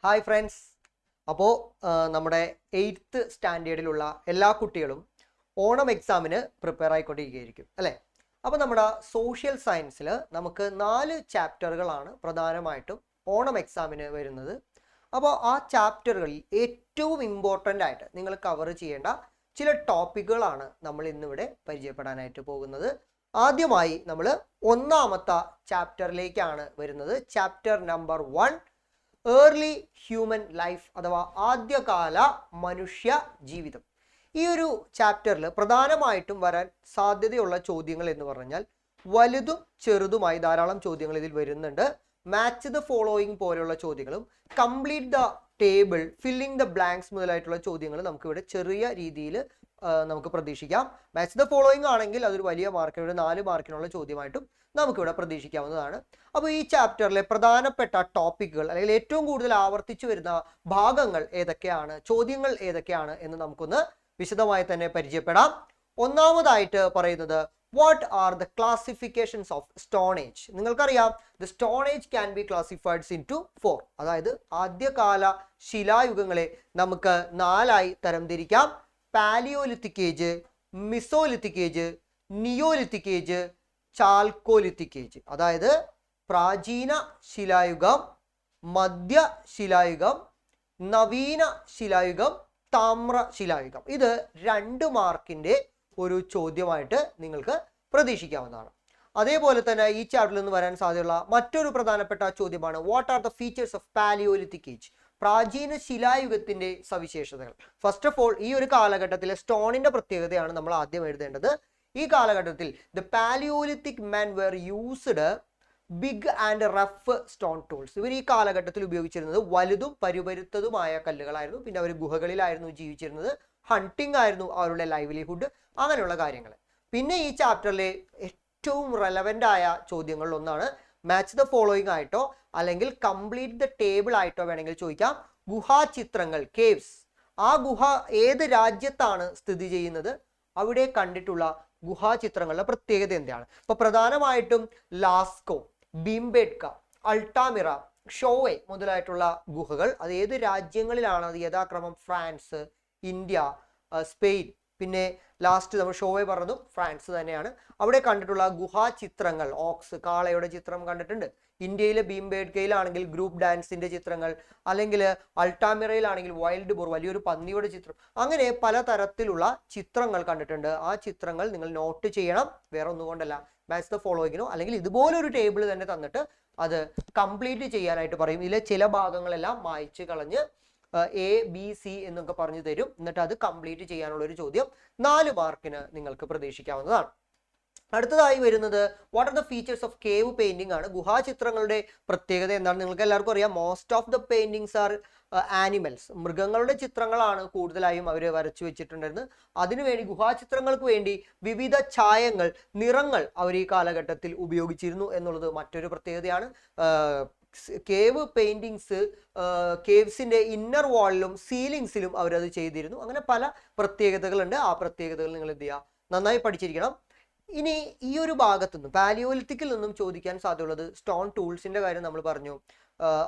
Hi friends. അപ്പോൾ നമ്മുടെ 8th സ്റ്റാൻഡേർഡിലുള്ള എല്ലാ കുട്ടികളും ഓണം എക്സാമിന് പ്രിപ്പയർ ആയിക്കൊണ്ടിരിക്കുകയായിരിക്കും അല്ലേ? അപ്പോൾ നമ്മുടെ സോഷ്യൽ സയൻസിൽ നമുക്ക് 4 ചാപ്റ്ററുകളാണ് പ്രധാനമായിട്ടും ഓണം എക്സാമിന് വരുന്നത്. അപ്പോൾ ആ ചാപ്റ്ററുകളിൽ ഏറ്റവും ഇമ്പോർട്ടൻ്റ് ആയിട്ട് നിങ്ങൾ കവർ ചെയ്യേണ്ട ചില ടോപ്പിക്കുകളാണ് നമ്മൾ ഇന്നിവിടെ പരിചയപ്പെടാനായിട്ട് പോകുന്നത്. ആദ്യമായി നമ്മൾ ഒന്നാമത്തെ ചാപ്റ്ററിലേക്കാണ് വരുന്നത്. Chapter number 1, early human life അഥവാ ആദ്യകാല മനുഷ്യ ജീവിതം. ഈ ഒരു ചാപ്റ്ററിൽ പ്രധാനമായിട്ടും വരാൻ സാധ്യതയുള്ള ചോദ്യങ്ങൾ എന്ന് പറഞ്ഞാൽ വലുതും ചെറുതുമായി ധാരാളം ചോദ്യങ്ങൾ ഇതിൽ വരുന്നുണ്ട്. മാച്ച് ദ ഫോളോയിങ് പോലെയുള്ള ചോദ്യങ്ങളും complete the table, filling the blanks മുതലായിട്ടുള്ള ചോദ്യങ്ങൾ നമുക്കിവിടെ ചെറിയ രീതിയിൽ നമുക്ക് പ്രതീക്ഷിക്കാം. മാച്ച് ദ ഫോളോയിങ് ആണെങ്കിൽ അതൊരു വലിയ മാർക്കിന് 4 മാർക്കിനുള്ള ചോദ്യമായിട്ടും നമുക്കിവിടെ പ്രതീക്ഷിക്കാവുന്നതാണ്. അപ്പോൾ ഈ ചാപ്റ്ററിലെ പ്രധാനപ്പെട്ട ടോപ്പിക്കുകൾ അല്ലെങ്കിൽ ഏറ്റവും കൂടുതൽ ആവർത്തിച്ചു വരുന്ന ഭാഗങ്ങൾ ഏതൊക്കെയാണ്, ചോദ്യങ്ങൾ ഏതൊക്കെയാണ് എന്ന് നമുക്കൊന്ന് വിശദമായി തന്നെ പരിചയപ്പെടാം. ഒന്നാമതായിട്ട് പറയുന്നത് what are the classifications of stone age. നിങ്ങൾക്കറിയാം the stone age can be classified into 4. അതായത് ആദ്യകാല ശിലായുഗങ്ങളെ നമുക്ക് 4ആയി തരംതിരിക്കാം. Palaeolithic age, mesolithic age, neolithic age, chalcolithic age. അതായത് പ്രാചീന ശിലായുഗം, മധ്യ ശിലായുഗം, നവീന ശിലായുഗം, താമ്ര ശിലായുഗം. ഇത് 2 മാർക്കിന്റെ ഒരു ചോദ്യമായിട്ട് നിങ്ങൾക്ക് പ്രതീക്ഷിക്കാവുന്നതാണ്. അതേപോലെ തന്നെ ഈ ചാപ്റ്ററിൽ നിന്ന് വരാൻ സാധ്യതയുള്ള മറ്റൊരു പ്രധാനപ്പെട്ട ചോദ്യമാണ് what are the features of paleolithic age. പ്രാചീന ശിലായുഗത്തിന്റെ സവിശേഷതകൾ. ഫസ്റ്റ് ഓഫ് ഓൾ, ഈ ഒരു കാലഘട്ടത്തിലെ സ്റ്റോണിന്റെ പ്രത്യേകതയാണ് നമ്മൾ ആദ്യം എഴുതേണ്ടത്. ഈ കാലഘട്ടത്തിൽ the paleolithic men were used big and rough stone tools. ഇവർ ഈ കാലഘട്ടത്തിൽ ഉപയോഗിച്ചിരുന്നത് വലുതും പരുപരുത്തതുമായ കല്ലുകളായിരുന്നു. പിന്നെ അവർ ഗുഹകളിലായിരുന്നു ജീവിച്ചിരുന്നത്. ഹണ്ടിങ് ആയിരുന്നു അവരുടെ ലൈവ്ലിഹുഡ്, അങ്ങനെയുള്ള കാര്യങ്ങൾ. പിന്നെ ഈ ചാപ്റ്ററിലെ ഏറ്റവും റെലവൻ്റ് ആയ ചോദ്യങ്ങളിൽ ഒന്നാണ് മാച്ച് ദ ഫോളോയിങ് ആയിട്ടോ അല്ലെങ്കിൽ കംപ്ലീറ്റ് ദ ടേബിൾ ആയിട്ടോ വേണമെങ്കിൽ ചോദിക്കാം. ഗുഹാചിത്രങ്ങൾ, കേവ്സ്. ആ ഗുഹ ഏത് രാജ്യത്താണ് സ്ഥിതി ചെയ്യുന്നത്? അവിടെ കണ്ടിട്ടുള്ള ഗുഹാചിത്രങ്ങളുടെ പ്രത്യേകത എന്താണ്? ഇപ്പൊ പ്രധാനമായിട്ടും ലാസ്കോ, ഭീംബേട്ക, അൾട്ടാമിറ, ഷോവെ മുതലായിട്ടുള്ള ഗുഹകൾ അത് ഏത് രാജ്യങ്ങളിലാണ്? അത് യഥാക്രമം ഫ്രാൻസ്, ഇന്ത്യ, സ്പെയിൻ, പിന്നെ ലാസ്റ്റ് നമ്മൾ ഷോവെ പറഞ്ഞതും ഫ്രാൻസ് തന്നെയാണ്. അവിടെ കണ്ടിട്ടുള്ള ഗുഹാചിത്രങ്ങൾ, ഓക്സ്, കാളയുടെ ചിത്രം കണ്ടിട്ടുണ്ട്. ഇന്ത്യയിലെ ഭീംബേട്കയിലാണെങ്കിൽ ഗ്രൂപ്പ് ഡാൻസിന്റെ ചിത്രങ്ങൾ, അല്ലെങ്കിൽ അൾട്ടാമിറയിലാണെങ്കിൽ വൈൽഡ് ബോർ, വലിയൊരു പന്നിയുടെ ചിത്രം, അങ്ങനെ പലതരത്തിലുള്ള ചിത്രങ്ങൾ കണ്ടിട്ടുണ്ട്. ആ ചിത്രങ്ങൾ നിങ്ങൾ നോട്ട് ചെയ്യണം. വേറെ ഒന്നുകൊണ്ടല്ല, മാച്ച് ദ ഫോളോയിങ്ങിനോ അല്ലെങ്കിൽ ഇതുപോലൊരു ടേബിൾ തന്നെ തന്നിട്ട് അത് കംപ്ലീറ്റ് ചെയ്യാനായിട്ട് പറയും. ഇതിലെ ചില ഭാഗങ്ങളെല്ലാം മായ്ച്ച് കളഞ്ഞ് ABC എന്നൊക്കെ പറഞ്ഞു തരും. എന്നിട്ട് അത് കംപ്ലീറ്റ് ചെയ്യാനുള്ള ഒരു ചോദ്യം 4 മാർക്കിന് നിങ്ങൾക്ക് പ്രതീക്ഷിക്കാവുന്നതാണ്. അടുത്തതായി വരുന്നത് what are the features of cave painting ആണ്. ഗുഹാചിത്രങ്ങളുടെ പ്രത്യേകത എന്താണ്? നിങ്ങൾക്ക് എല്ലാവർക്കും അറിയാം, most of the paintings are animals. മൃഗങ്ങളുടെ ചിത്രങ്ങളാണ് കൂടുതലായും അവർ വരച്ചു വെച്ചിട്ടുണ്ടായിരുന്നത്. അതിനുവേണ്ടി ഗുഹാചിത്രങ്ങൾക്ക് വേണ്ടി വിവിധ ഛായങ്ങൾ, നിറങ്ങൾ അവർ ഈ കാലഘട്ടത്തിൽ ഉപയോഗിച്ചിരുന്നു എന്നുള്ളത് മറ്റൊരു പ്രത്യേകതയാണ്. കേവ് പെയിന്റിങ്സ് കേവ്സിന്റെ ഇന്നർ വാളിലും സീലിങ്സിലും അവരത് ചെയ്തിരുന്നു. അങ്ങനെ പല പ്രത്യേകതകളുണ്ട്. ആ പ്രത്യേകതകൾ നിങ്ങൾ എന്ത് ചെയ്യുക, നന്നായി പഠിച്ചിരിക്കണം. ഇനി ഈ ഒരു ഭാഗത്തു നിന്നും പാലിയോലിത്തിക്കിൽ നിന്നും ചോദിക്കാൻ സാധ്യതയുള്ളത് സ്റ്റോൺ ടൂൾസിന്റെ കാര്യം നമ്മൾ പറഞ്ഞു.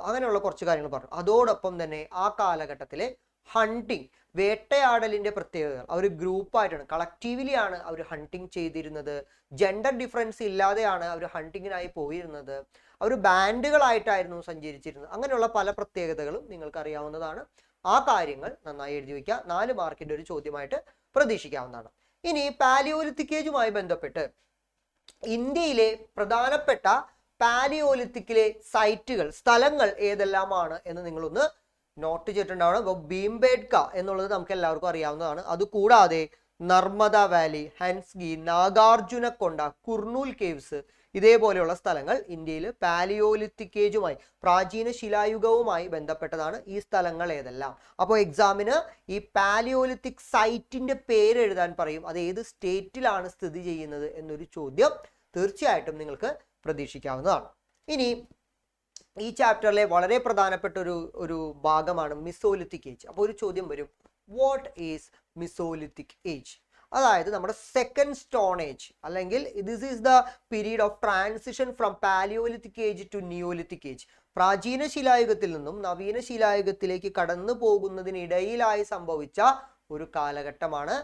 അങ്ങനെയുള്ള കുറച്ച് കാര്യങ്ങൾ പറഞ്ഞു. അതോടൊപ്പം തന്നെ ആ കാലഘട്ടത്തിലെ ഹണ്ടിങ്, വേട്ടയാടലിന്റെ പ്രത്യേകതകൾ. അവർ ഗ്രൂപ്പായിട്ടാണ്, കളക്റ്റീവ്ലി ആണ് അവർ ഹണ്ടിങ് ചെയ്തിരുന്നത്. ജെൻഡർ ഡിഫറൻസ് ഇല്ലാതെയാണ് അവർ ഹണ്ടിങ്ങിനായി പോയിരുന്നത്. അവർ ബാൻഡുകളായിട്ടായിരുന്നു സഞ്ചരിച്ചിരുന്നത്. അങ്ങനെയുള്ള പല പ്രത്യേകതകളും നിങ്ങൾക്ക് അറിയാവുന്നതാണ്. ആ കാര്യങ്ങൾ നന്നായി എഴുതി വയ്ക്കുക. 4 മാർക്കിന്റെ ഒരു ചോദ്യമായിട്ട് പ്രതീക്ഷിക്കാവുന്നതാണ്. ഇനി പാലിയോലിത്തിക് ഏജുമായി ബന്ധപ്പെട്ട് ഇന്ത്യയിലെ പ്രധാനപ്പെട്ട പാലിയോലിത്തിക്കിലെ സൈറ്റുകൾ, സ്ഥലങ്ങൾ ഏതെല്ലാമാണ് എന്ന് നിങ്ങളൊന്ന് നോട്ട് ചെയ്തിട്ടുണ്ടാവണം. ഇപ്പോൾ ഭീംബേട്ക എന്നുള്ളത് നമുക്ക് എല്ലാവർക്കും അറിയാവുന്നതാണ്. അതുകൂടാതെ നർമ്മദ വാലി, ഹൻസ്ഗി, നാഗാർജുനക്കൊണ്ട, കുർണൂൽ കേവ്സ്, ഇതേപോലെയുള്ള സ്ഥലങ്ങൾ ഇന്ത്യയിൽ പാലിയോലിത്തിക് ഏജുമായി, പ്രാചീന ശിലായുഗവുമായി ബന്ധപ്പെട്ടതാണ്. ഈ സ്ഥലങ്ങൾ ഏതെല്ലാം? അപ്പോൾ എക്സാമിന് ഈ പാലിയോലിത്തിക് സൈറ്റിന്റെ പേര് എഴുതാൻ പറയും. അത് ഏത് സ്റ്റേറ്റിലാണ് സ്ഥിതി ചെയ്യുന്നത് എന്നൊരു ചോദ്യം തീർച്ചയായിട്ടും നിങ്ങൾക്ക് പ്രതീക്ഷിക്കാവുന്നതാണ്. ഇനി ഈ ചാപ്റ്ററിലെ വളരെ പ്രധാനപ്പെട്ട ഒരു ഭാഗമാണ് മിസോലിത്തിക് ഏജ്. അപ്പോൾ ഒരു ചോദ്യം വരും, വാട്ട് ഈസ് മിസോലിത്തിക് ഏജ്? അതായത് നമ്മുടെ സെക്കൻഡ് സ്റ്റോൺ ഏജ്, അല്ലെങ്കിൽ this is the period of transition from paleolithic age to neolithic age. പ്രാചീന ശിലായുഗത്തിൽ നിന്നും നവീന ശിലായുഗത്തിലേക്ക് കടന്നു പോകുന്നതിനിടയിലായി സംഭവിച്ച ഒരു കാലഘട്ടമാണ്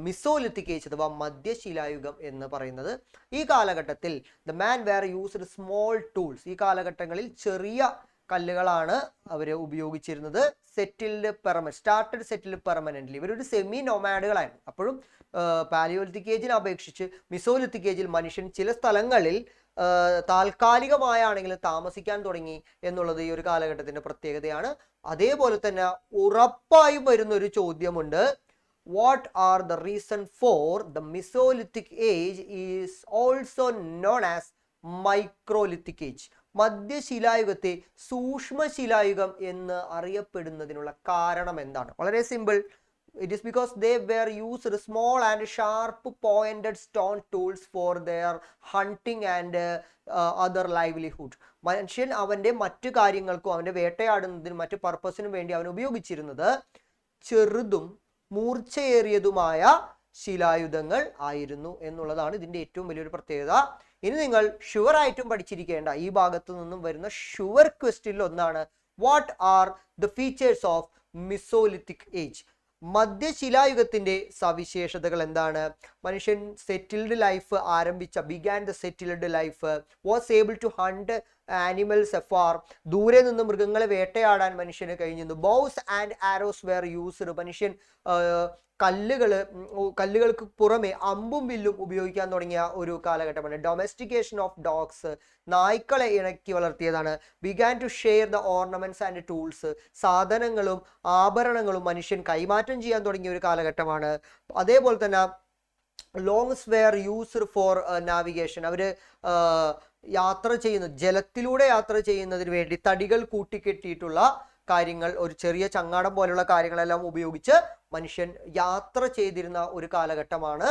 മിസോലിത്തിക് ഏജ് അഥവാ മധ്യശിലായുഗം എന്ന് പറയുന്നത്. ഈ കാലഘട്ടത്തിൽ the man where used small tools. ഈ കാലഘട്ടങ്ങളിൽ ചെറിയ കല്ലുകളാണ് അവർ ഉപയോഗിച്ചിരുന്നത്. Started settled permanently. ഇവരൊരു സെമി നൊമാഡുകളായിരുന്നു. അപ്പോഴും പാലിയോലിത്തിക് ഏജിനെ അപേക്ഷിച്ച് മിസോലിത്തിക് ഏജിൽ മനുഷ്യൻ ചില സ്ഥലങ്ങളിൽ താൽക്കാലികമായാണെങ്കിലും താമസിക്കാൻ തുടങ്ങി എന്നുള്ളത് ഈ ഒരു കാലഘട്ടത്തിന്റെ പ്രത്യേകതയാണ്. അതേപോലെ തന്നെ ഉറപ്പായും വരുന്ന ഒരു ചോദ്യമുണ്ട്, what are the reason for the Mesolithic age is also known as microlithic age. മധ്യശിലായുഗത്തെ സൂക്ഷ്മശിലായുഗം എന്ന് അറിയപ്പെടുന്നതിനുള്ള കാരണം എന്താണ്? വളരെ simple. It is because they were used small and sharp pointed stone tools for their hunting and other livelihood. മനുഷ്യൻ അവന്റെ മറ്റു കാര്യങ്ങൾക്കും അവന്റെ വേട്ടയാടുന്നതിനും മറ്റു പർപ്പസിനും വേണ്ടി അവൻ ഉപയോഗിച്ചിരുന്നത് ചെറുതും മൂർച്ചയേറിയതുമായ ശിലായുധങ്ങൾ ആയിരുന്നു എന്നുള്ളതാണ് ഇതിന്റെ ഏറ്റവും വലിയൊരു പ്രത്യേകത. ഇനി നിങ്ങൾ ഷുവറായിട്ടും പഠിച്ചിരിക്കേണ്ട ഈ ഭാഗത്തു നിന്നും വരുന്ന ഷുവർ ക്വസ്റ്റ്യനിൽ ഒന്നാണ്, what are the features of mesolithic age? മധ്യശിലായുഗത്തിന്റെ സവിശേഷതകൾ എന്താണ്? മനുഷ്യൻ settled life began the settled life, was able to hunt animals afar. ദൂരെ നിന്ന് മൃഗങ്ങളെ വേട്ടയാടാൻ മനുഷ്യന് കഴിഞ്ഞിരുന്നു. Bows and arrows were used. മനുഷ്യൻ കല്ലുകൾക്ക് പുറമെ അമ്പും വില്ലും ഉപയോഗിക്കാൻ തുടങ്ങിയ ഒരു കാലഘട്ടമാണ്. Domestication of dogs. നായ്ക്കളെ ഇണക്കി വളർത്തിയതാണ്. Began to share the ornaments and tools. സാധനങ്ങളും ആഭരണങ്ങളും മനുഷ്യൻ കൈമാറ്റം ചെയ്യാൻ തുടങ്ങിയ ഒരു കാലഘട്ടമാണ്. അതേപോലെ തന്നെ longs wear used for navigation. അവര് ജലത്തിലൂടെ യാത്ര ചെയ്യുന്നതിന് വേണ്ടി തടികൾ കൂട്ടിക്കെട്ടിയിട്ടുള്ള കാര്യങ്ങൾ, ഒരു ചെറിയ ചങ്ങാടം പോലുള്ള കാര്യങ്ങളെല്ലാം ഉപയോഗിച്ച് മനുഷ്യൻ യാത്ര ചെയ്തിരുന്ന ഒരു കാലഘട്ടമാണ്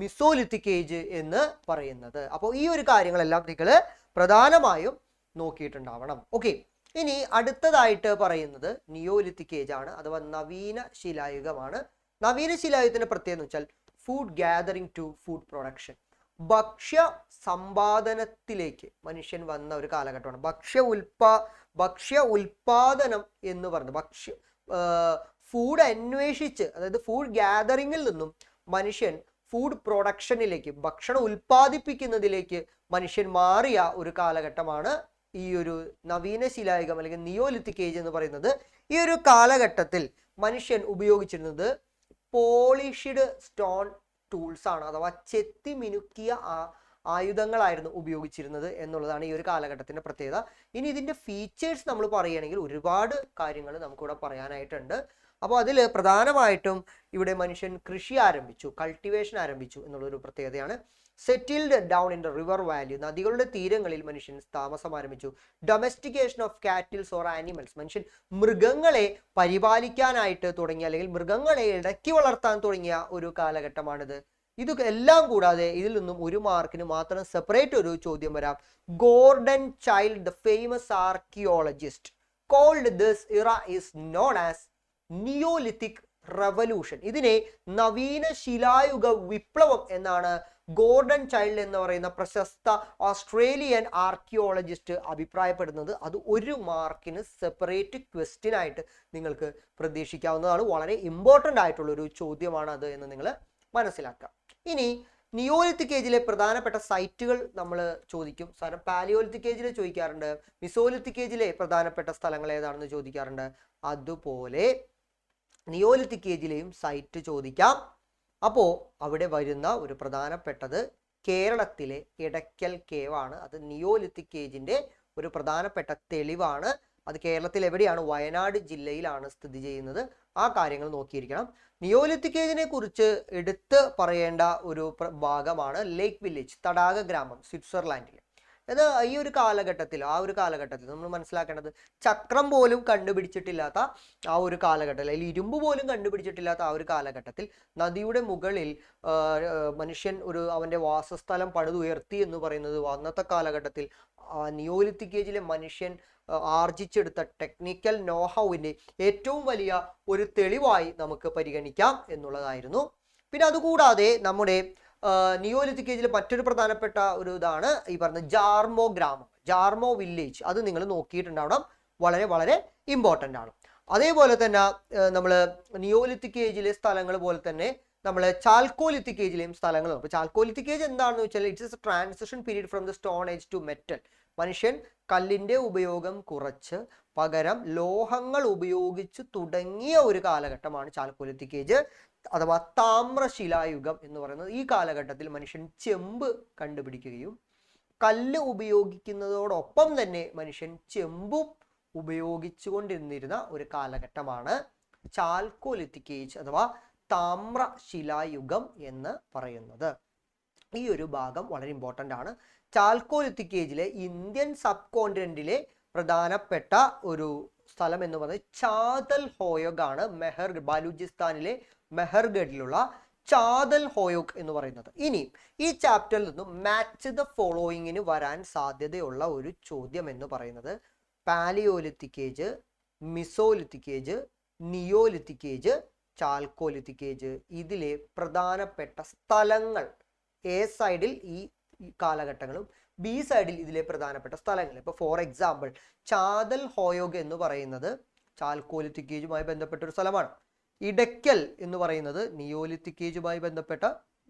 മിസോലിത്തിക് ഏജ് എന്ന് പറയുന്നത്. അപ്പോൾ ഈ ഒരു കാര്യങ്ങളെല്ലാം നിങ്ങൾ പ്രധാനമായും നോക്കിയിട്ടുണ്ടാവണം. ഓക്കെ, ഇനി അടുത്തതായിട്ട് പറയുന്നത് നിയോലിത്തിക് ഏജ് ആണ്, അഥവാ നവീന ശിലായുഗമാണ്. നവീന ശിലായുഗത്തിന്റെ പ്രത്യേകത എന്ന് വെച്ചാൽ food gathering to food production. ഭക്ഷ്യ സമ്പാദനത്തിലേക്ക് മനുഷ്യൻ വന്ന ഒരു കാലഘട്ടമാണ്. ഭക്ഷ്യ ഉൽപാദനം എന്ന് പറയുന്നത് ഫുഡ് അന്വേഷിച്ച്, അതായത് ഫുഡ് ഗ്യാതറിങ്ങിൽ നിന്നും മനുഷ്യൻ ഫുഡ് പ്രൊഡക്ഷനിലേക്ക്, ഭക്ഷണം ഉൽപ്പാദിപ്പിക്കുന്നതിലേക്ക് മനുഷ്യൻ മാറിയ ഒരു കാലഘട്ടമാണ് ഈ ഒരു നവീന ശിലായുഗം അല്ലെങ്കിൽ നിയോലിത്തിക് ഏജ് എന്ന് പറയുന്നത്. ഈ ഒരു കാലഘട്ടത്തിൽ മനുഷ്യൻ ഉപയോഗിച്ചിരുന്നത് പോളിഷ്ഡ് സ്റ്റോൺ ടൂൾസ് ആണ്, അഥവാ ചെത്തി മിനുക്കിയ ആയുധങ്ങളായിരുന്നു ഉപയോഗിച്ചിരുന്നത് എന്നുള്ളതാണ് ഈ ഒരു കാലഘട്ടത്തിന്റെ പ്രത്യേകത. ഇനി ഇതിന്റെ ഫീച്ചേഴ്സ് നമ്മൾ പറയുകയാണെങ്കിൽ ഒരുപാട് കാര്യങ്ങൾ നമുക്കിവിടെ പറയാനായിട്ടുണ്ട്. അപ്പോൾ അതിൽ പ്രധാനമായിട്ടും ഇവിടെ മനുഷ്യൻ കൃഷി ആരംഭിച്ചു, കൾട്ടിവേഷൻ ആരംഭിച്ചു എന്നുള്ളൊരു പ്രത്യേകതയാണ്. Settled down in the river Valley. നദികളുടെ തീരങ്ങളിൽ മനുഷ്യൻ താമസം ആരംഭിച്ചു. Domestication of cattles or animals. മനുഷ്യൻ മൃഗങ്ങളെ പരിപാലിക്കാനായിട്ട് തുടങ്ങിയ, അല്ലെങ്കിൽ മൃഗങ്ങളെ ഇടയ്ക്ക് വളർത്താൻ തുടങ്ങിയ ഒരു കാലഘട്ടമാണിത്. ഇത് എല്ലാം കൂടാതെ ഇതിൽ നിന്നും ഒരു മാർക്കിന് മാത്രം സെപ്പറേറ്റ് ഒരു ചോദ്യം വരാം. Gordon Childe, the famous archaeologist, called this era is known as neolithic revolution. ഇതിനെ നവീന ശിലായുഗ വിപ്ലവം എന്നാണ് ഗോർഡൻ ചൈൽഡ് എന്ന് പറയുന്ന പ്രശസ്ത ഓസ്ട്രേലിയൻ ആർക്കിയോളജിസ്റ്റ് അഭിപ്രായപ്പെടുന്നത്. അത് ഒരു മാർക്കിന് സെപ്പറേറ്റ് ക്വസ്റ്റ്യൻ ആയിട്ട് നിങ്ങൾക്ക് പ്രതീക്ഷിക്കാവുന്നതാണ്. വളരെ ഇമ്പോർട്ടൻ്റ് ആയിട്ടുള്ള ഒരു ചോദ്യമാണ് അത് എന്ന് നിങ്ങൾ മനസ്സിലാക്കാം. ഇനി നിയോലിത്തിക് ഏജിലെ പ്രധാനപ്പെട്ട സൈറ്റുകൾ നമ്മൾ ചോദിക്കും. സാധാരണ പാലിയോലിത്തിക് ഏജിലെ ചോദിക്കാറുണ്ട്, മിസോലിത്തിക് ഏജിലെ പ്രധാനപ്പെട്ട സ്ഥലങ്ങൾ ഏതാണെന്ന് ചോദിക്കാറുണ്ട്. അതുപോലെ നിയോലിത്തിക് ഏജിലെയും സൈറ്റ് ചോദിക്കാം. അപ്പോൾ അവിടെ വരുന്ന ഒരു പ്രധാനപ്പെട്ടത് കേരളത്തിലെ ഇടയ്ക്കൽ കേവ് ആണ്. അത് നിയോലിത്തിക് ഏജിന്റെ ഒരു പ്രധാനപ്പെട്ട തെളിവാണ്. അത് കേരളത്തിൽ എവിടെയാണ്? വയനാട് ജില്ലയിലാണ് സ്ഥിതി ചെയ്യുന്നത്. ആ കാര്യങ്ങൾ നോക്കിയിരിക്കണം. നിയോലിത്തിക് ഏജിനെ കുറിച്ച് എടുത്ത് പറയേണ്ട ഒരു ഭാഗമാണ് ലേക്ക് വില്ലേജ്, തടാക ഗ്രാമം, സ്വിറ്റ്സർലാൻഡിൽ. അത് ഈ ഒരു കാലഘട്ടത്തിൽ നമ്മൾ മനസ്സിലാക്കേണ്ടത് ചക്രം പോലും കണ്ടുപിടിച്ചിട്ടില്ലാത്ത ആ ഒരു കാലഘട്ടത്തിൽ, അല്ലെങ്കിൽ ഇരുമ്പ് പോലും കണ്ടുപിടിച്ചിട്ടില്ലാത്ത ആ ഒരു കാലഘട്ടത്തിൽ നദിയുടെ മുകളിൽ മനുഷ്യൻ അവന്റെ വാസസ്ഥലം പണിതുയർത്തി എന്ന് പറയുന്നത് അന്നത്തെ കാലഘട്ടത്തിൽ നിയോലിത്തിക് ഏജിലെ മനുഷ്യൻ ആർജിച്ചെടുത്ത ടെക്നിക്കൽ നോഹൌവിന്റെ ഏറ്റവും വലിയ ഒരു തെളിവായി നമുക്ക് പരിഗണിക്കാം എന്നുള്ളതായിരുന്നു. പിന്നെ അതുകൂടാതെ നമ്മുടെ നിയോലിത്തിക് ഏജിൽ മറ്റൊരു പ്രധാനപ്പെട്ട ഒരു ഇതാണ് ഈ പറഞ്ഞ ജാർമോ ഗ്രാമം, ജാർമോ വില്ലേജ്. അത് നിങ്ങൾ നോക്കിയിട്ടുണ്ടാവണം, വളരെ വളരെ ഇമ്പോർട്ടൻ്റ് ആണ്. അതേപോലെ തന്നെ നമ്മൾ നിയോലിത്തിക് ഏജിലെ സ്ഥലങ്ങൾ പോലെ തന്നെ നമ്മൾ ചാൽക്കോലിത്തിക് ഏജിലെയും സ്ഥലങ്ങളും. അപ്പോൾ ചാൽക്കോലിത്തിക് ഏജ് എന്താണെന്ന് വെച്ചാൽ it's a transition period from the stone age to metal. മനുഷ്യൻ കല്ലിൻ്റെ ഉപയോഗം കുറച്ച് പകരം ലോഹങ്ങൾ ഉപയോഗിച്ച് തുടങ്ങിയ ഒരു കാലഘട്ടമാണ് ചാൽക്കോലിത്തിക് ഏജ് അഥവാ താമ്രശിലായുഗം എന്ന് പറയുന്നത്. ഈ കാലഘട്ടത്തിൽ മനുഷ്യൻ ചെമ്പ് കണ്ടുപിടിക്കുകയും കല്ല് ഉപയോഗിക്കുന്നതോടൊപ്പം തന്നെ മനുഷ്യൻ ചെമ്പും ഉപയോഗിച്ചുകൊണ്ടിരുന്നിരുന്ന ഒരു കാലഘട്ടമാണ് ചാൽക്കോലിത്തിക് ഏജ് അഥവാ താമ്രശിലായുഗം എന്ന് പറയുന്നത്. ഈ ഒരു ഭാഗം വളരെ ഇമ്പോർട്ടൻ്റ് ആണ്. ചാൽക്കോലിത്തിക് ഏജിലെ ഇന്ത്യൻ സബ് കോണ്ടിനെന്റിലെ പ്രധാനപ്പെട്ട ഒരു സ്ഥലം എന്ന് പറയുന്നത് ചാതൽ ഹോയോഗ് ആണ്. ബലൂചിസ്ഥാനിലെ മെഹർഗഡിലുള്ള ചാതൽ ഹോയോഗ് എന്ന് പറയുന്നത്. ഇനി ഈ ചാപ്റ്ററിൽ നിന്നും മാച്ച് ദ ഫോളോയിങ്ങിന് വരാൻ സാധ്യതയുള്ള ഒരു ചോദ്യം എന്ന് പറയുന്നത് paleolithic age, mesolithic age, neolithic age, chalcolithic age, ഇതിലെ പ്രധാനപ്പെട്ട സ്ഥലങ്ങൾ, എ സൈഡിൽ ഈ കാലഘട്ടങ്ങളും ബി സൈഡിൽ ഇതിലെ പ്രധാനപ്പെട്ട സ്ഥലങ്ങൾ. ഇപ്പോൾ ഫോർ എക്സാമ്പിൾ ചാതൽ ഹോയോഗ് എന്ന് പറയുന്നത് ചാൽക്കോലിത്തിക് ഏജുമായി ബന്ധപ്പെട്ട ഒരു സ്ഥലമാണ്. ഇടയ്ക്കൽ എന്ന് പറയുന്നത് നിയോലിത്തിക് ഏജുമായി ബന്ധപ്പെട്ട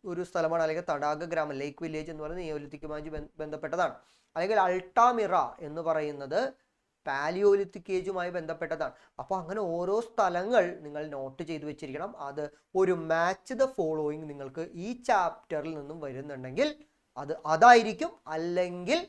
ഒരു സ്ഥലമാണ്. അല്ലെങ്കിൽ തടാക ഗ്രാമം ലേക്ക് വില്ലേജ് എന്ന് പറയുന്നത് നിയോലിത്തിക്കുമായി ബന്ധപ്പെട്ടതാണ്. അല്ലെങ്കിൽ അൾട്ടാമിറ എന്ന് പറയുന്നത് പാലിയോലിത്തിക് ഏജുമായി ബന്ധപ്പെട്ടതാണ്. അപ്പോൾ അങ്ങനെ ഓരോ സ്ഥലങ്ങൾ നിങ്ങൾ നോട്ട് ചെയ്ത് വെച്ചിരിക്കണം. അത് ഒരു മാച്ച് ദ ഫോളോയിങ് നിങ്ങൾക്ക് ഈ ചാപ്റ്ററിൽ നിന്നും വരുന്നുണ്ടെങ്കിൽ അതായിരിക്കും, അല്ലെങ്കിൽ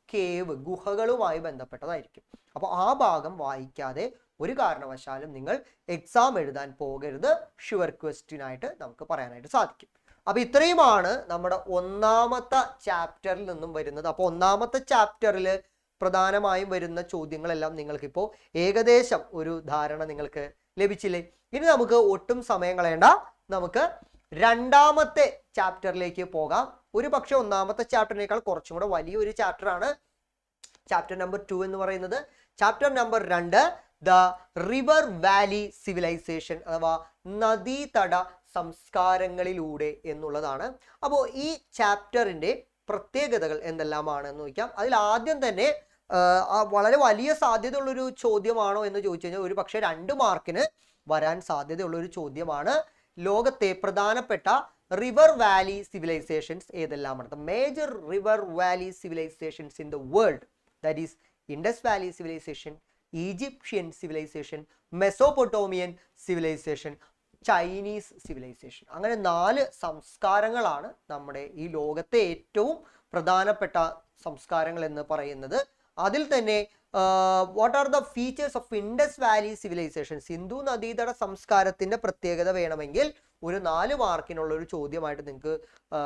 കേവ് ഗുഹകളുമായി ബന്ധപ്പെട്ടതായിരിക്കും. അപ്പോൾ ആ ഭാഗം വായിക്കാതെ ഒരു കാരണവശാലും നിങ്ങൾ എക്സാം എഴുതാൻ പോകരുത്. ഷുവർ ക്വസ്റ്റ്യൻ ആയിട്ട് നമുക്ക് പറയാനായിട്ട് സാധിക്കും. അപ്പോൾ ഇത്രയുമാണ് നമ്മുടെ ഒന്നാമത്തെ ചാപ്റ്ററിൽ നിന്നും വരുന്നത്. അപ്പോൾ ഒന്നാമത്തെ ചാപ്റ്ററിൽ പ്രധാനമായും വരുന്ന ചോദ്യങ്ങളെല്ലാം നിങ്ങൾക്കിപ്പോൾ ഏകദേശം ഒരു ധാരണ നിങ്ങൾക്ക് ലഭിച്ചില്ലേ? ഇനി നമുക്ക് ഒട്ടും സമയം കളയണ്ട, നമുക്ക് രണ്ടാമത്തെ ചാപ്റ്ററിലേക്ക് പോകാം. ഒരു പക്ഷെ ഒന്നാമത്തെ ചാപ്റ്ററിനേക്കാൾ കുറച്ചും കൂടെ വലിയൊരു ചാപ്റ്ററാണ് ചാപ്റ്റർ നമ്പർ 2 എന്ന് പറയുന്നത്. Chapter number 2 the river valley civilisation അഥവാ നദീതട സംസ്കാരങ്ങളിലൂടെ എന്നുള്ളതാണ്. അപ്പോൾ ഈ ചാപ്റ്ററിന്റെ പ്രത്യേകതകൾ എന്തെല്ലാമാണെന്ന് നോക്കാം. അതിൽ ആദ്യം തന്നെ വളരെ വലിയ സാധ്യതയുള്ളൊരു ചോദ്യമാണോ എന്ന് ചോദിച്ചു കഴിഞ്ഞാൽ ഒരു പക്ഷേ 2 മാർക്കിന് വരാൻ സാധ്യതയുള്ളൊരു ചോദ്യമാണ്. ലോകത്തെ പ്രധാനപ്പെട്ട റിവർ വാലി സിവിലൈസേഷൻസ് ഏതെല്ലാമാണ്? Major river valley civilizations in the world, that is Indus valley civilization, Egyptian civilization, Mesopotamian civilization, Chinese civilization. അങ്ങനെ 4 സംസ്കാരങ്ങളാണ് നമ്മുടെ ഈ ലോകത്തെ ഏറ്റവും പ്രധാനപ്പെട്ട സംസ്കാരങ്ങൾ എന്ന് പറയുന്നത്. അതിൽ തന്നെ what are the features of Indus valley civilisation? Sindhu നദീതട സംസ്കാരത്തിന്റെ പ്രത്യേകത വേണമെങ്കിൽ ഒരു 4 മാർക്കിനുള്ള ഒരു ചോദ്യമായിട്ട് നിങ്ങൾക്ക്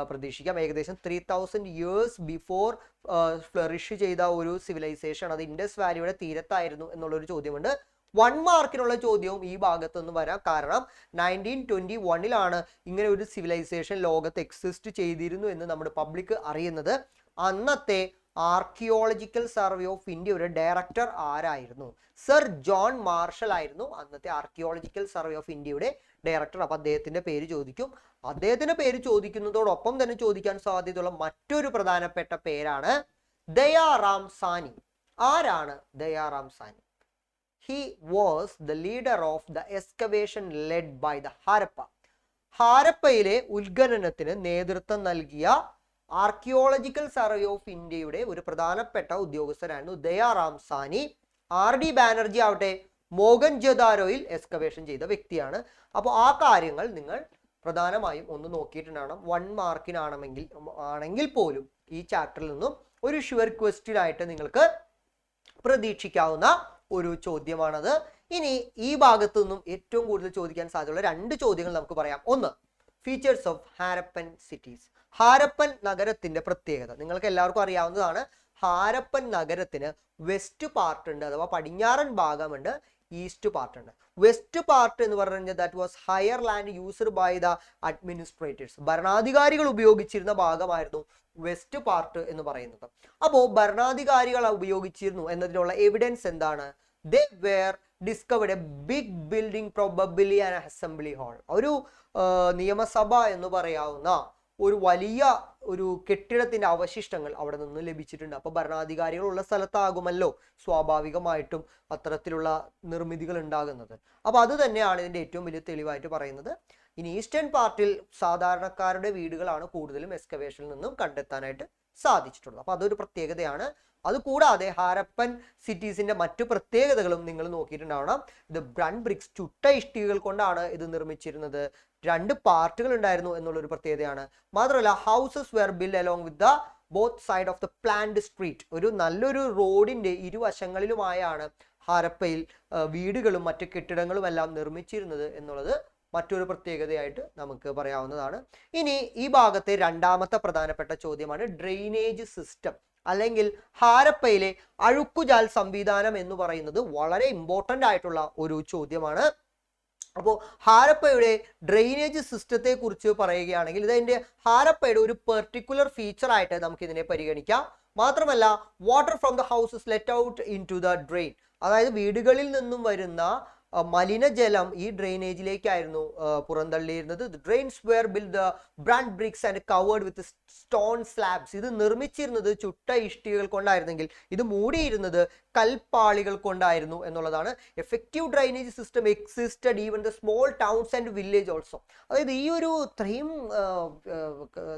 പ്രതീക്ഷിക്കാം. ഏകദേശം 3000 years ബിഫോർ ഫ്ലറിഷ് ചെയ്ത ഒരു സിവിലൈസേഷൻ, അത് ഇൻഡസ് വാലിയുടെ തീരത്തായിരുന്നു എന്നുള്ളൊരു ചോദ്യമുണ്ട്. 1 മാർക്കിനുള്ള ചോദ്യവും ഈ ഭാഗത്തു നിന്ന് വരാം. കാരണം 1921 ഇങ്ങനെ ഒരു സിവിലൈസേഷൻ ലോകത്ത് എക്സിസ്റ്റ് ചെയ്തിരുന്നു എന്ന് നമ്മുടെ പബ്ലിക് അറിയുന്നത്. അന്നത്തെ ആർക്കിയോളജിക്കൽ സർവേ ഓഫ് ഇന്ത്യയുടെ ഡയറക്ടർ ആരായിരുന്നു? സർ ജോൺ മാർഷൽ ആയിരുന്നു അന്നത്തെ ആർക്കിയോളജിക്കൽ സർവേ ഓഫ് ഇന്ത്യയുടെ ഡയറക്ടർ. അപ്പൊ അദ്ദേഹത്തിന്റെ പേര് ചോദിക്കും. അദ്ദേഹത്തിന്റെ പേര് ചോദിക്കുന്നതോടൊപ്പം തന്നെ ചോദിക്കാൻ സാധ്യതയുള്ള മറ്റൊരു പ്രധാനപ്പെട്ട പേരാണ് ദയാറാം സാനി. ആരാണ് ദയാറാം സാനി? He was the leader of the excavation led by the Harappa. ഹാരപ്പയിലെ ഉത്ഖനനത്തിന് നേതൃത്വം നൽകിയ ആർക്കിയോളജിക്കൽ സർവേ ഓഫ് ഇന്ത്യയുടെ ഒരു പ്രധാനപ്പെട്ട ഉദ്യോഗസ്ഥനായിരുന്നു ദയാറാം സാനി. ആർ ഡി ബാനർജി ആവട്ടെ മോഹൻജൊദാരോയിൽ എക്സ്കവേഷൻ ചെയ്ത വ്യക്തിയാണ്. അപ്പോൾ ആ കാര്യങ്ങൾ നിങ്ങൾ പ്രധാനമായും ഒന്ന് നോക്കിയിട്ടുണ്ടാവണം. 1 മാർക്കിനാണെങ്കിൽ പോലും ഈ ചാപ്റ്ററിൽ നിന്നും ഒരു ഷുവർ ക്വസ്റ്റ്യൻ ആയിട്ട് നിങ്ങൾക്ക് പ്രതീക്ഷിക്കാവുന്ന ഒരു ചോദ്യമാണത്. ഇനി ഈ ഭാഗത്തു നിന്നും ഏറ്റവും കൂടുതൽ ചോദിക്കാൻ സാധ്യതയുള്ള 2 ചോദ്യങ്ങൾ നമുക്ക് പറയാം. ഒന്ന്, features of Harappan cities. Harappan നഗരത്തിന്റെ പ്രത്യേകത നിങ്ങൾക്ക് എല്ലാവർക്കും അറിയാവുന്നതാണ്. ഹാരപ്പൻ നഗരത്തിന് വെസ്റ്റ് പാർട്ട് ഉണ്ട്, അഥവാ പടിഞ്ഞാറൻ ഭാഗമുണ്ട്, ഈസ്റ്റ് പാർട്ട് ഉണ്ട്. വെസ്റ്റ് പാർട്ട് എന്ന് പറഞ്ഞാൽ that was higher land used by the administrators. ഭരണാധികാരികൾ ഉപയോഗിച്ചിരുന്ന ഭാഗമായിരുന്നു വെസ്റ്റ് പാർട്ട് എന്ന് പറയുന്നത്. അപ്പോൾ ഭരണാധികാരികൾ ഉപയോഗിച്ചിരുന്നു എന്നതിനുള്ള എവിഡൻസ് എന്താണ്? They were discovered a big building, probably an assembly hall. ഒരു നിയമസഭ എന്ന് പറയാവുന്ന ഒരു വലിയ ഒരു കെട്ടിടത്തിന്റെ അവശിഷ്ടങ്ങൾ അവിടെ നിന്ന് ലഭിച്ചിട്ടുണ്ട്. അപ്പൊ ഭരണാധികാരികളുള്ള സ്ഥലത്താകുമല്ലോ സ്വാഭാവികമായിട്ടും അത്തരത്തിലുള്ള നിർമ്മിതികൾ ഉണ്ടാകുന്നത്. അപ്പൊ അത് തന്നെയാണ് ഇതിന്റെ ഏറ്റവും വലിയ തെളിവായിട്ട് പറയുന്നത്. ഇനി ഈസ്റ്റേൺ പാർട്ടിൽ സാധാരണക്കാരുടെ വീടുകളാണ് കൂടുതലും എക്സ്കവേഷനിൽ നിന്നും കണ്ടെത്താനായിട്ട് സാധിച്ചിട്ടുള്ളത്. അപ്പൊ അതൊരു പ്രത്യേകതയാണ്. അതുകൂടാതെ ഹാരപ്പൻ സിറ്റീസിന്റെ മറ്റു പ്രത്യേകതകളും നിങ്ങൾ നോക്കിയിട്ടുണ്ടാവണം. ഇത് ബ്രണ്ട് ബ്രിക്സ്, ചുട്ട ഇഷ്ടികകൾ കൊണ്ടാണ് ഇത് നിർമ്മിച്ചിരുന്നത്. 2 പാർട്ടുകൾ ഉണ്ടായിരുന്നു എന്നുള്ളൊരു പ്രത്യേകതയാണ്. മാത്രമല്ല houses were build along with the both side of the planned street. ഒരു നല്ലൊരു റോഡിന്റെ ഇരുവശങ്ങളിലുമായാണ് ഹാരപ്പയിൽ വീടുകളും മറ്റു കെട്ടിടങ്ങളും എല്ലാം നിർമ്മിച്ചിരുന്നത് എന്നുള്ളത് മറ്റൊരു പ്രത്യേകതയായിട്ട് നമുക്ക് പറയാവുന്നതാണ്. ഇനി ഈ ഭാഗത്തെ രണ്ടാമത്തെ പ്രധാനപ്പെട്ട ചോദ്യമാണ് ഡ്രെയിനേജ് സിസ്റ്റം, അല്ലെങ്കിൽ ഹാരപ്പയിലെ അഴുക്കുചാൽ സംവിധാനം എന്ന് പറയുന്നത് വളരെ ഇമ്പോർട്ടൻ്റ് ആയിട്ടുള്ള ഒരു ചോദ്യമാണ്. അപ്പോൾ ഹാരപ്പയുടെ ഡ്രെയിനേജ് സിസ്റ്റത്തെ കുറിച്ച് പറയുകയാണെങ്കിൽ ഇതിന്റെ ഹാരപ്പയുടെ ഒരു പെർട്ടിക്കുലർ ഫീച്ചർ ആയിട്ട് നമുക്ക് ഇതിനെ പരിഗണിക്കാം. മാത്രമല്ല water from the houses let out into the drain, അതായത് വീടുകളിൽ നിന്നും വരുന്ന മലിനജലം ഈ ഡ്രെയിനേജിലേക്കായിരുന്നു പുറന്തള്ളിയിരുന്നത്. Drains were build burnt bricks and covered with stone slabs. ഇത് നിർമ്മിച്ചിരുന്നത് ചുട്ട ഇഷ്ടികകൾ കൊണ്ടായിരുന്നെങ്കിൽ ഇത് മൂടിയിരുന്നത് കൽപ്പാളികൾ കൊണ്ടായിരുന്നു എന്നുള്ളതാണ്. Effective drainage system existed even the small towns and village also. അതായത് ഈ ഒരു ഇത്രയും